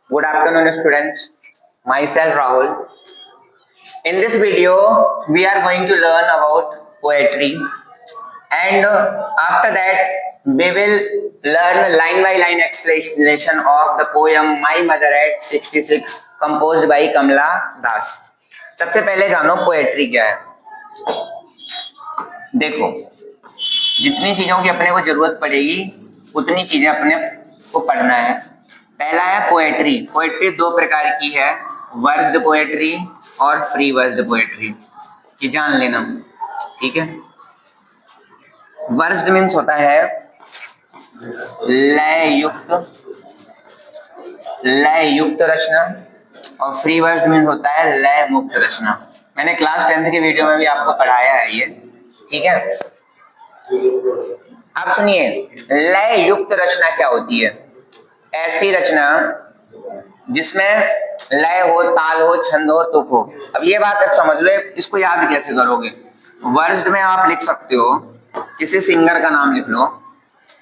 Good afternoon, students. Myself Rahul. In this video, we are going to learn about poetry, and after that, we will learn line by line explanation of the poem My Mother at 66, composed by Kamla Das. सबसे पहले जानो poetry क्या है। देखो, जितनी चीजों की अपने को जरूरत पड़ेगी उतनी चीजें अपने को पढ़ना है। पहला है पोएट्री। पोएट्री दो प्रकार की है, वर्स्ड पोएट्री और फ्री वर्स्ड पोएट्री, ये जान लेना, ठीक है। वर्स्ड मीन्स होता है लय युक्त रचना, और फ्री वर्स्ड मीन्स होता है लय मुक्त रचना। मैंने क्लास 10th की वीडियो में भी आपको पढ़ाया है ये, ठीक है। आप सुनिए, लय युक्त रचना क्या होती है? ऐसी रचना जिसमें लय हो, ताल हो, छंद हो, तुक हो। अब ये बात आप समझ लो, इसको याद कैसे करोगे? वर्स्ट में आप लिख सकते हो, किसी सिंगर का नाम लिख लो,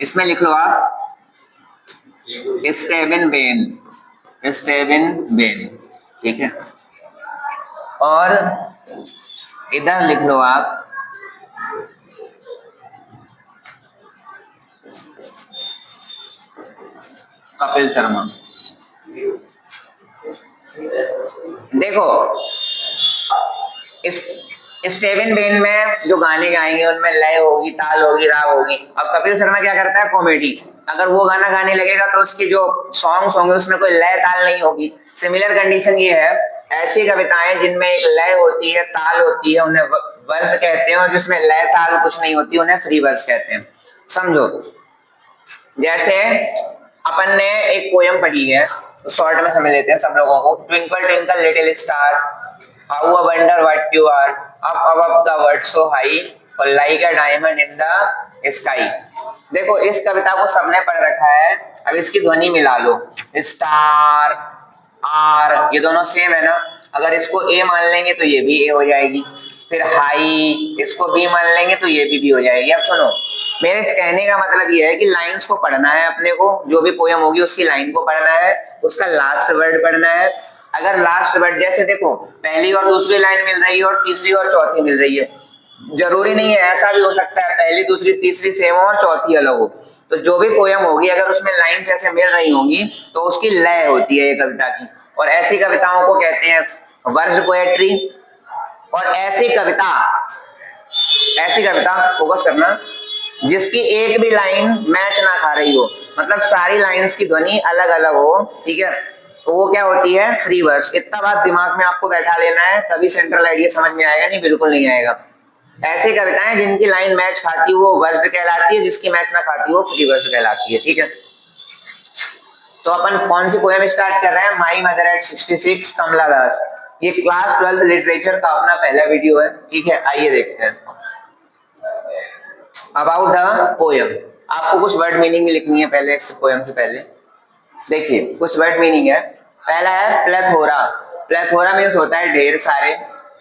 इसमें लिख लो आप स्टेविन बेन, ठीक है। और इधर लिख लो आप कपिल शर्मा। देखो, इस स्टेविन बेन में जो गाने गाएंगे उनमें लय होगी, ताल होगी, राग होगी। अब कपिल शर्मा क्या करता है? कॉमेडी। अगर वो गाना गाने लगेगा तो उसकी जो सॉन्ग्स होंगे उसमें कोई लय ताल नहीं होगी। सिमिलर कंडीशन ये है, ऐसी कविताएं जिनमें एक लय होती है, ताल होती है, उन्हें वर्स कहते हैं, और जिसमें लय ताल कुछ नहीं होती उन्हें फ्री वर्स कहते हैं। समझो, जैसे अपन ने एक पोयम पढ़ी है, शॉर्ट में समझ लेते हैं सब लोगों को। Twinkle twinkle little star, how a wonder what you are, up above the world so high, और like a diamond in the sky. देखो, इस कविता को सबने पढ़ रखा है। अब इसकी ध्वनि मिला लो, स्टार आर, ये दोनों सेम है ना। अगर इसको ए मान लेंगे तो ये भी ए हो जाएगी, फिर हाई इसको बी मान लेंगे तो ये भी हो जाएगी। अब सुनो, मेरे कहने का मतलब ये है कि लाइंस को पढ़ना है अपने को। जो भी पोयम होगी उसकी लाइन को पढ़ना है, उसका लास्ट वर्ड पढ़ना है। अगर लास्ट वर्ड, जैसे देखो, पहली और दूसरी लाइन मिल रही है और तीसरी और चौथी मिल रही है, जरूरी नहीं है, ऐसा भी हो सकता है पहली दूसरी तीसरी सेम हो और चौथी अलग हो। तो जो भी पोयम होगी अगर उसमें लाइंस ऐसे मिल रही होंगी तो उसकी लय होती है ये कविता की, और ऐसी कविताओं को कहते हैं वर्स पोएट्री। और ऐसी कविता फोकस करना जिसकी एक भी लाइन मैच ना खा रही हो, मतलब सारी लाइंस की ध्वनि अलग अलग हो, ठीक है, तो वो क्या होती है? Free verse. इतना बात दिमाग में आपको बैठा लेना है, तभी सेंट्रल आइडिया समझ में आएगा, नहीं बिल्कुल नहीं आएगा। ऐसी कविताएं जिनकी लाइन मैच खाती हो वो वर्स कहलाती है, जिसकी मैच ना खाती हो फ्री वर्स कहलाती है, ठीक है। तो अपन कौन सी पोएम स्टार्ट कर रहे हैं? माई मदर एट 66, कमला दास। ये क्लास 12 लिटरेचर का अपना पहला वीडियो है, ठीक है। आइए देखते हैं अबाउट द पोएम। आपको कुछ वर्ड मीनिंग लिखनी है पहले, इस पोएम से पहले। देखिए, कुछ वर्ड मीनिंग है। पहला है प्लेथोरा। प्लेथोरा मीन्स होता है ढेर सारे।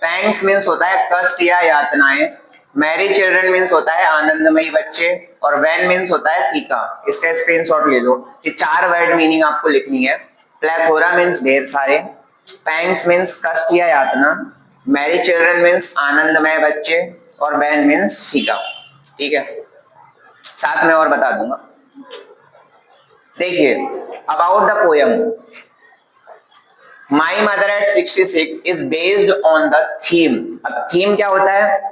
पैंग्स मीन्स होता है कष्ट या यातनाएं। मैरी चिल्ड्रन मीन्स होता है आनंदमयी बच्चे, और वैन मीन्स होता है फीका। इसका स्क्रीनशॉट ले लो। ये चार वर्ड मीनिंग आपको लिखनी है। प्लेथोरा मीन्स ढेर सारे, पैंग्स मीन्स कष्ट या यातना, मैरी चिल्ड्रन मीन्स आनंदमय बच्चे, और वैन मीन्स फीका, ठीक है। साथ में और बता दूंगा। देखिए, about the poem my mother eight 66 is based on the theme. अब थीम क्या होता है?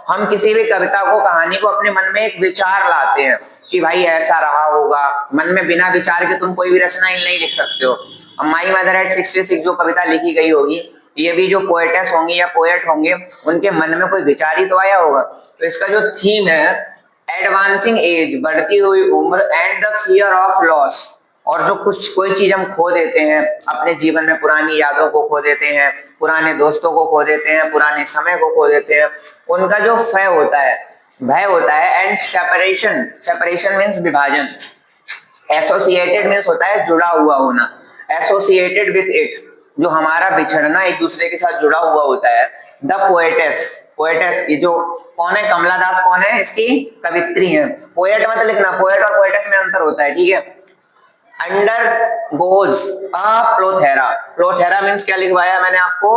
हम किसी भी कविता को, कहानी को अपने मन में एक विचार लाते हैं कि भाई ऐसा रहा होगा। मन में बिना विचार के तुम कोई भी रचना नहीं लिख सकते हो। अब माई मदर एट 66 जो कविता लिखी गई होगी, ये भी जो पोएटेस होंगी या पोएट होंगे उनके मन में कोई विचार ही तो आया होगा। तो इसका जो थीम है, एडवांसिंग एज, बढ़ती हुई उम्र, and the fear of loss. और जो कोई चीज हम खो देते हैं अपने जीवन में, पुरानी यादों को खो देते हैं, पुराने दोस्तों को खो देते हैं, पुराने समय को खो देते हैं, उनका जो भय होता है। एंड सेपरेशन मीन्स विभाजन। एसोसिएटेड मीन्स होता है जुड़ा हुआ होना। एसोसिएटेड विथ इट, जो हमारा बिछड़ना एक दूसरे के साथ जुड़ा हुआ होता है। द पोएटेस, ये जो कौन है? कमला दास कौन है? इसकी कवित्री है। पोएट मत लिखना, पोएट और पोएटेस में अंतर होता है, ठीक है। Undergoes a plethora. Plethora means क्या लिखवाया मैंने आपको,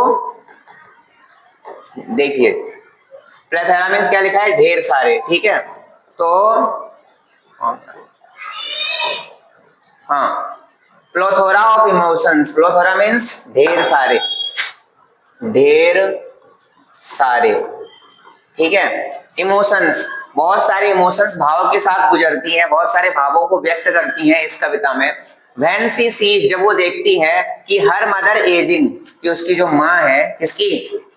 देखिए प्लेथेरा मीन्स क्या लिखा है, ढेर सारे, ठीक है। तो हाँ, प्लोथोरा ऑफ इमोशंस, प्लोथोरा मीन्स ढेर सारे, ढेर सारे, ठीक है। इमोशंस, बहुत सारे इमोशंस भाव के साथ गुजरती हैं, बहुत सारे भावों को व्यक्त करती हैं इस कविता में। व्हेन सी सीज, जब वो देखती है कि हर मदर एजिंग, कि उसकी जो माँ है, किसकी,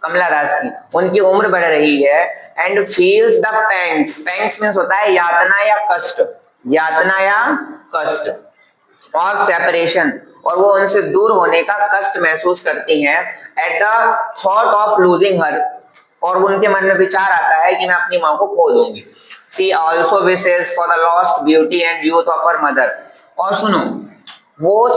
कमला दास की, उनकी उम्र बढ़ रही है। And feels the pangs, pangs means होता है यातना या कष्ट, यातना या कष्ट ऑफ सेपरेशन, और वो उनसे दूर होने का कष्ट महसूस करती हैं। At the thought of losing her, और उनके मन में विचार आता है कि मैं अपनी माँ को खो दूंगी। She also wishes for the lost beauty and youth of her mother, और सुनो, वो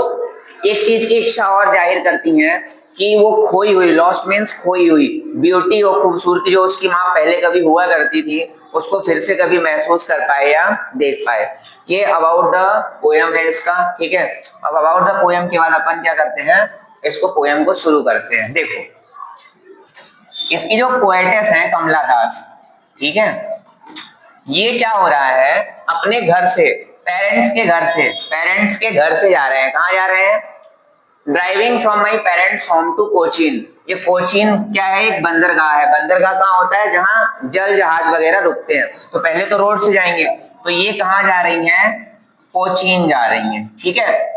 एक चीज की इच्छा और जाहिर करती हैं कि वो खोई हुई, लॉस्ट मीन्स खोई हुई, ब्यूटी और खूबसूरती जो उसकी माँ पहले कभी हुआ करती थी, उसको फिर से कभी महसूस कर पाए या देख पाए। ये अबाउट द पोयम है इसका, ठीक है। अब अबाउट द पोयम के बाद अपन क्या करते हैं, इसको पोयम को शुरू करते हैं। देखो, इसकी जो पोएटेस है कमला दास, ठीक है, ये क्या हो रहा है, अपने घर से, पेरेंट्स के घर से, पेरेंट्स के घर से जा रहे हैं, कहाँ जा रहे हैं, driving from my parents home to Cochin. ये कोचीन क्या है, एक बंदरगाह है। बंदरगाह कहाँ होता है, जहां जल जहाज वगैरह रुकते हैं। तो पहले तो रोड से जाएंगे, तो ये कहाँ जा रही हैं, कोचीन जा रही हैं, ठीक है।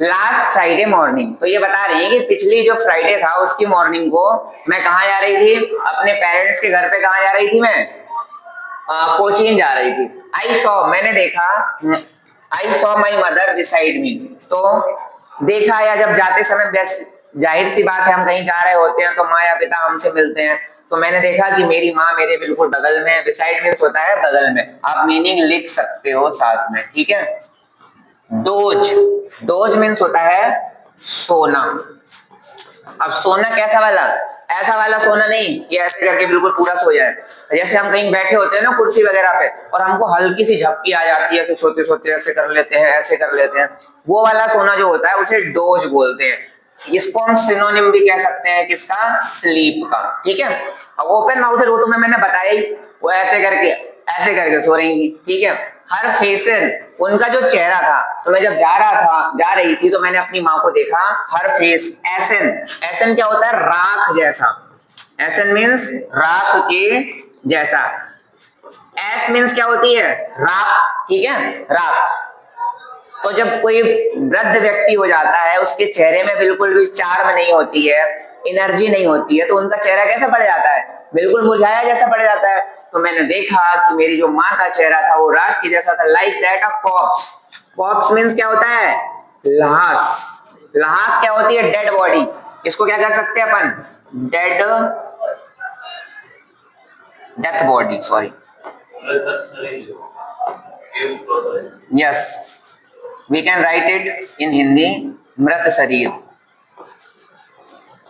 लास्ट फ्राइडे मॉर्निंग, तो ये बता रही है कि पिछली जो फ्राइडे था उसकी मॉर्निंग को मैं कहाँ जा रही थी, अपने पेरेंट्स के घर पे। कहाँ जा रही थी मैं, कोचीन जा रही थी। आई सॉ, मैंने देखा, I saw my mother beside me, तो देखा या जब जाते समय, जाहिर सी बात है हम कहीं जा रहे होते हैं तो माँ या पिता हमसे मिलते हैं, तो मैंने देखा कि मेरी माँ मेरे बिल्कुल बगल में है। बिसाइड मीन्स होता है बगल में, आप मीनिंग लिख सकते हो साथ में, ठीक है। डोज, डोज मीन्स होता है सोना। अब सोना कैसा वाला, ऐसा वाला सोना नहीं कि ऐसे करके बिल्कुल पूरा सो जाए। जैसे हम कहीं बैठे होते हैं ना कुर्सी वगैरह पे, और हमको हल्की सी झपकी आ जाती है, तो सोते सोते ऐसे कर लेते हैं, ऐसे कर लेते हैं, वो वाला सोना जो होता है उसे डोज बोलते हैं। इसको हम सिनोनिम भी कह सकते हैं किसका, स्लीप का, ठीक है। अब ओपन माउथ है, वो तुम्हें मैंने बताया ही, वो ऐसे करके सो रही थी, ठीक है। हर फेसन, उनका जो चेहरा था, तो मैं जब जा रही थी तो मैंने अपनी माँ को देखा। हर फेस, एसन, एसन क्या होता है, राख जैसा, एसन मीन्स राख के जैसा। एस मीन्स क्या होती है, राख, ठीक है, राख। तो जब कोई वृद्ध व्यक्ति हो जाता है, उसके चेहरे में बिल्कुल भी चार्म नहीं होती है, एनर्जी नहीं होती है, तो उनका चेहरा कैसा पड़ जाता है, बिल्कुल मुरझाया जैसा पड़ जाता है। तो मैंने देखा कि मेरी जो माँ का चेहरा था वो राख की जैसा था, like that of corpse. Corpse means क्या होता है, लाश। लाश क्या होती है, डेड बॉडी। इसको क्या कह सकते हैं अपन, dead, death body, sorry, yes, we can write it in Hindi, मृत शरीर,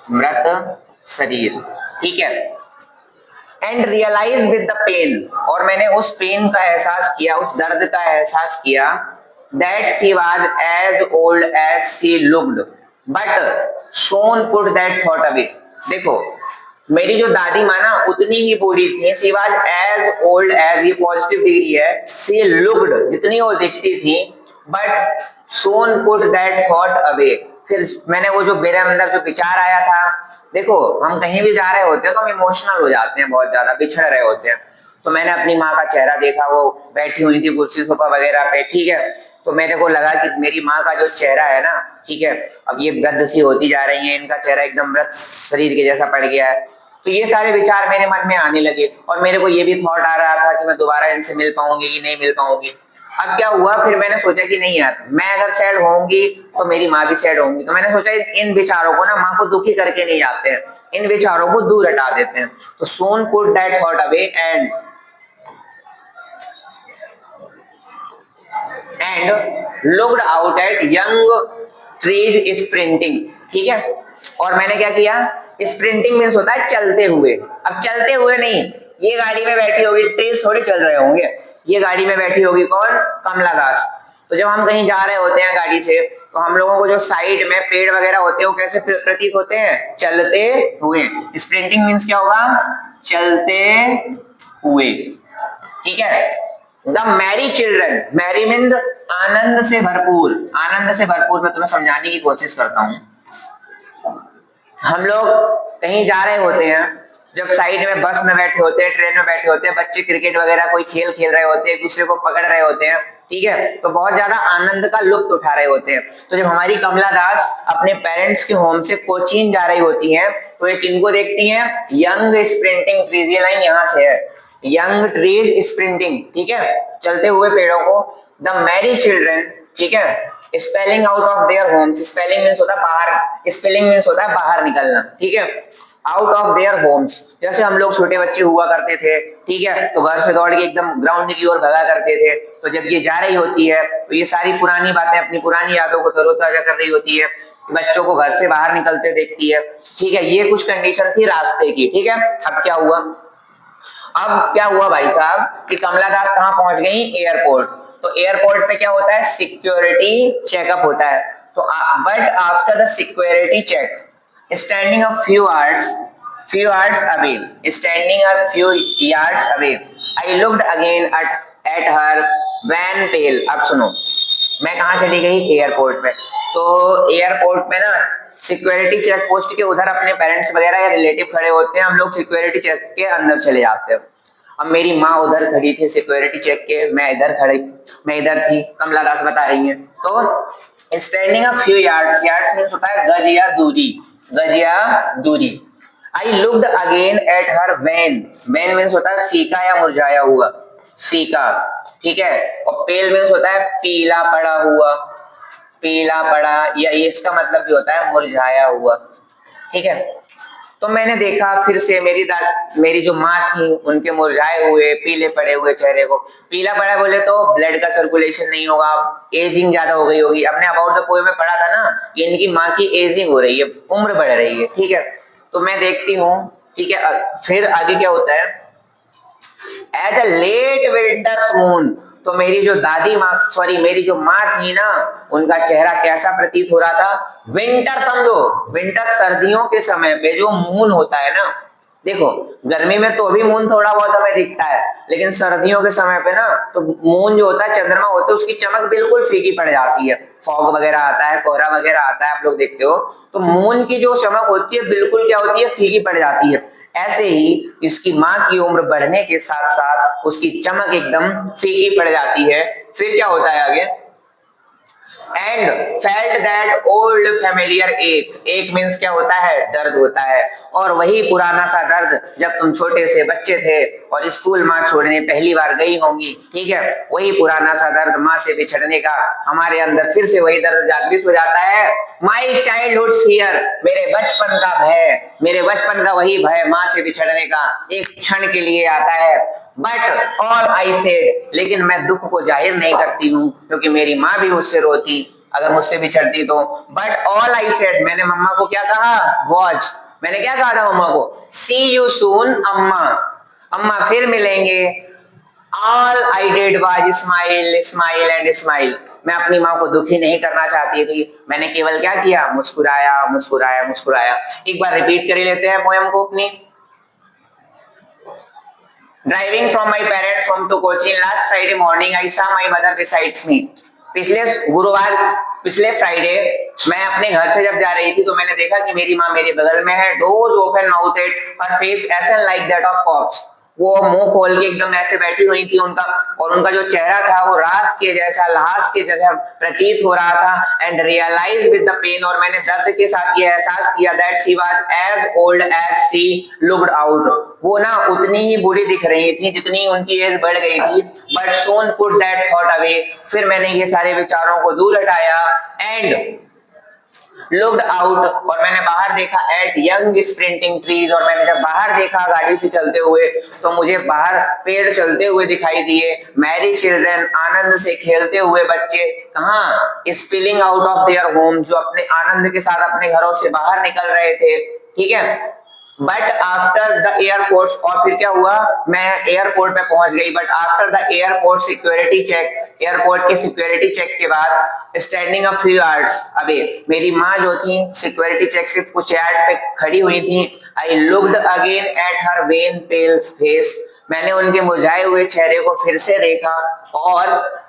मृत शरीर, ठीक है। And realise with the pain, और मैंने उस पेन का एहसास किया, उस दर्द का एहसास किया। That she was as old as she looked, but soon put that thought away. देखो, मेरी जो दादी माँ ना उतनी ही बूढ़ी थी। She was as old as, ये पॉजिटिव डिग्री है, शी लुक्ड, जितनी वो दिखती थी, but soon put that thought away. फिर मैंने वो जो मेरे अंदर जो विचार आया था, देखो हम कहीं भी जा रहे होते हैं तो हम इमोशनल हो जाते हैं, बहुत ज्यादा बिछड़ रहे होते हैं। तो मैंने अपनी माँ का चेहरा देखा, वो बैठी हुई थी कुर्सी सोफा वगैरह पे, ठीक है। तो मेरे को लगा कि मेरी माँ का जो चेहरा है ना, ठीक है, अब ये वृद्ध सी होती जा रही है, इनका चेहरा एकदम मृत शरीर के जैसा पड़ गया है। तो ये सारे विचार मेरे मन में आने लगे, और मेरे को ये भी थॉट आ रहा था कि मैं दोबारा इनसे मिल पाऊंगी कि नहीं मिल पाऊंगी। अब क्या हुआ, फिर मैंने सोचा कि नहीं यार, मैं अगर सैड होंगी तो मेरी माँ भी सैड होंगी। तो मैंने सोचा इन विचारों को ना, माँ को दुखी करके नहीं जाते हैं, इन विचारों को दूर हटा देते हैं। तो soon put that thought away and looked out at young trees sprinting, ठीक है। और मैंने क्या किया, स्प्रिंटिंग मीन्स होता है चलते हुए। अब चलते हुए नहीं, ये गाड़ी में बैठी होगी, ट्रीज थोड़ी चल रहे होंगे, ये गाड़ी में बैठी होगी कौन, कमला दास। तो तो जब हम कहीं जा रहे होते हैं गाड़ी से, तो हम लोगों को जो साइड में पेड़ वगैरह होते हैं वो कैसे प्रतीत होते हैं? चलते हुए। स्प्रिंटिंग मीन्स क्या होगा? चलते हुए। ठीक है। The merry children, merry means आनंद से भरपूर, आनंद से भरपूर। मैं तुम्हें समझाने की कोशिश करता हूं। हम लोग कहीं जा रहे होते हैं, जब साइड में बस में बैठे होते हैं, ट्रेन में बैठे होते हैं, बच्चे क्रिकेट वगैरह कोई खेल खेल रहे होते हैं, एक दूसरे को पकड़ रहे होते हैं, ठीक है, तो बहुत ज्यादा आनंद का लुत्फ उठा रहे होते हैं। तो जब हमारी कमला दास अपने पेरेंट्स के होम से कोचीन जा रही होती हैं, तो ये किनको देखती हैं? Young sprinting trees. ये लाइन यहाँ से है, यंग ट्रीज स्प्रिंटिंग, ठीक है, चलते हुए पेड़ों को। द मैरी चिल्ड्रन, ठीक है, spelling out of their homes. Spelling means होता है बाहर, स्पेलिंग मीन्स होता है बाहर निकलना, ठीक है, आउट ऑफ देयर होम्स। जैसे हम लोग छोटे बच्चे हुआ करते थे, ठीक है, तो घर से दौड़ के एकदम ग्राउंड की ओर भगा करते थे। तो जब ये जा रही होती है, तो ये सारी पुरानी बातें, अपनी पुरानी यादों को तरोताजा कर रही होती है, बच्चों को घर से बाहर निकलते देखती है, ठीक है। ये कुछ कंडीशन थी रास्ते की, ठीक है। अब क्या हुआ? अब क्या हुआ भाई साहब कि कमला दास कहाँ पहुंच गई? एयरपोर्ट। तो एयरपोर्ट पे क्या होता है? सिक्योरिटी चेकअप होता है। तो but after the security check, standing a few yards away, standing a few yards away, I looked again at her when pale। अब सुनो, मैं कहाँ चली गई? एयरपोर्ट पे। तो एयरपोर्ट पे ना सिक्योरिटी चेक पोस्ट के उधर अपने पेरेंट्स वगैरह या रिलेटिव खड़े होते हैं, हम लोग सिक्योरिटी चेक के अंदर चले जाते हैं। अब मेरी माँ उधर खड़ी थी सिक्योरिटी चेक के, मैं इधर थी, कमला दास बता रही है। तो standing a few yards, yards means होता है गज या दूरी, गज या दूरी। I looked again at her when, when means होता है फीका या मुरझाया हुआ, फीका, ठीक है। और पेल मींस होता है पीला पड़ा हुआ, पीला पड़ा, या ये इसका मतलब भी होता है मुरझाया हुआ, ठीक है। तो मैंने देखा फिर से मेरी जो माँ थी, उनके मुरझाए हुए पीले पड़े हुए चेहरे को। पीला पड़ा बोले तो ब्लड का सर्कुलेशन नहीं होगा, एजिंग ज्यादा हो गई होगी। अपने अबाउट द पोएम में पढ़ा था ना, इनकी माँ की एजिंग हो रही है, उम्र बढ़ रही है, ठीक है। तो मैं देखती हूँ, ठीक है, फिर आगे क्या होता है? As a late winter's moon, तो मेरी जो दादी माँ, सॉरी मेरी जो माँ थी ना, उनका चेहरा कैसा प्रतीत हो रहा था? विंटर समझो, विंटर सर्दियों के समय पे जो मून होता है ना, देखो गर्मी में तो अभी मून थोड़ा बहुत हमें दिखता है, लेकिन सर्दियों के समय पे ना तो मून जो होता है, चंद्रमा होता है, उसकी चमक बिल्कुल फीकी पड़ जाती है। फॉग वगैरह आता है, कोहरा वगैरह आता है, आप लोग देखते हो, तो मून की जो चमक होती है बिल्कुल क्या होती है? फीकी पड़ जाती है। ऐसे ही इसकी माँ की उम्र बढ़ने के साथ साथ उसकी चमक एकदम फीकी पड़ जाती है। फिर क्या होता है आगे? And felt that old familiar एक, एक मीन्स क्या होता है? दर्द होता है। और वही पुराना सा दर्द जब तुम छोटे से बच्चे थे और स्कूल माँ छोड़ने पहली बार गई होंगी, ठीक है, वही पुराना सा दर्द माँ से बिछड़ने का, हमारे अंदर फिर से वही दर्द जागृत हो जाता है। माई चाइल्डहुड फियर, मेरे बचपन का भय, मेरे बचपन का वही भय माँ से बिछड़ने का एक क्षण के लिए आता है। बट ऑल आई सेड, लेकिन मैं दुख को जाहिर नहीं करती हूँ, क्योंकि मेरी माँ भी मुझसे रोती अगर मुझसे बिछड़ती तो। बट ऑल आई सेड, मैंने मम्मा को क्या कहा? वॉच, मैंने क्या कहा था मम्मा को? सी यू सून अम्मा, अम्मा फिर मिलेंगे। All I did was smile, smile and smile, मैं अपनी माँ को दुखी नहीं करना चाहती थी, मैंने केवल क्या किया? मुस्कुराया, मुस्कुराया, मुस्कुराया। एक बार रिपीट कर लेते हैं पोएम को अपनी। Driving from my parents' home to Cochin last Friday morning, I saw my mother besides me। पिछले फ्राइडे मैं अपने घर से जब जा रही थी तो मैंने देखा कि मेरी माँ मेरे बगल में है। Doors open mouthed, her face as like that of corpse, वो मुंह खोल के एकदम ऐसे बैठी हुई थी उनका, और उनका जो चेहरा था वो राख के जैसा, लाश के जैसा प्रतीत हो रहा था। And realise with the pain, और मैंने दर्द के साथ ये एहसास किया that she was as old as she looked out, वो ना उतनी ही बुरी दिख रही थी जितनी उनकी एज बढ़ गई थी। But soon put that thought away, फिर मैंने ये सारे विचारों को दूर हटाया। एंड लुक्ड आउट, और मैंने बाहर देखा एट यंग स्प्रिंटिंग ट्रीज, और मैंने जब बाहर देखा गाड़ी से चलते हुए तो मुझे बाहर पेड़ चलते हुए दिखाई दिए। मैरी चिल्ड्रन, आनंद से खेलते हुए बच्चे, कहाँ? Spilling out of their home, जो अपने आनंद के साथ अपने घरों से बाहर निकल रहे थे, ठीक है। बट आफ्टर द एयरपोर्ट, और फिर क्या हुआ, मैं एयरपोर्ट पे पहुंच गई, but after the airport security check, airport के सिक्योरिटी चेक के बाद स्टैंडिंग अ फ्यू आवर्स, अबे मेरी माँ जो थी सिक्योरिटी चेक से कुछ यार्ड पे खड़ी हुई थी, I looked again at her when pale face, मैंने उनके मुरझाए हुए चेहरे को फिर से देखा, और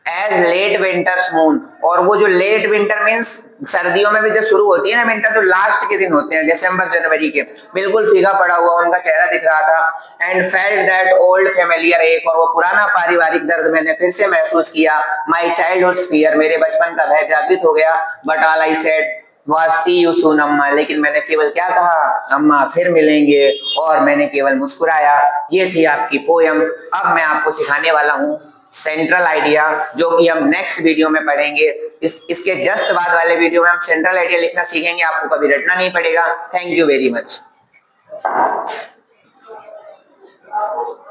एज लेट विंटर्स मून, और वो जो लेट विंटर मीन्स सर्दियों में भी जब शुरू होती है ना विंटर, जो लास्ट के दिन होते हैं दिसंबर जनवरी के, बिल्कुल फीका पड़ा हुआ उनका चेहरा दिख रहा था। And felt that old familiar एक, और वो पुराना पारिवारिक दर्द मैंने फिर से महसूस किया। माई चाइल्डहुड फियर, मेरे बचपन का भय जागृत हो गया। But all I said was see you soon अम्मा, लेकिन मैंने केवल क्या कहा, अम्मा फिर मिलेंगे, और मैंने केवल मुस्कुराया। ये थी आपकी पोयम। अब मैं आपको सिखाने वाला हूँ सेंट्रल आइडिया, जो कि हम नेक्स्ट वीडियो में पढ़ेंगे। इसके जस्ट बाद वाले वीडियो में हम सेंट्रल आइडिया लिखना सीखेंगे, आपको कभी रटना नहीं पड़ेगा। Thank you very much.